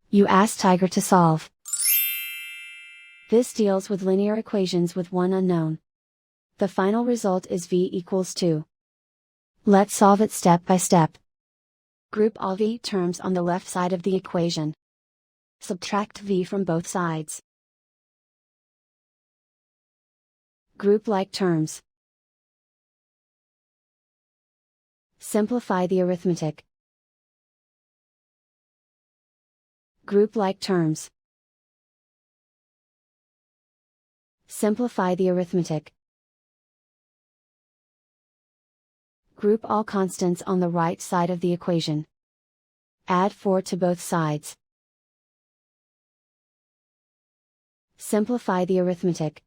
You ask Tiger to solve. This deals with linear equations with one unknown. The final result is v equals 2. Let's solve it step by step. Group all v terms on the left side of the equation. Subtract v from both sides. Group like terms. Simplify the arithmetic. Group like terms. Simplify the arithmetic. Group all constants on the right side of the equation. Add 4 to both sides. Simplify the arithmetic.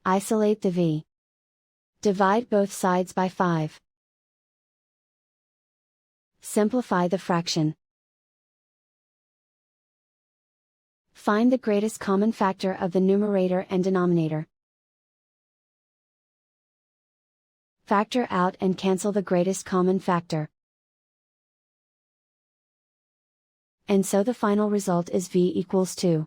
Isolate the v. Divide both sides by 5. Simplify the fraction. Find the greatest common factor of the numerator and denominator. Factor out and cancel the greatest common factor. And so the final result is v equals 2.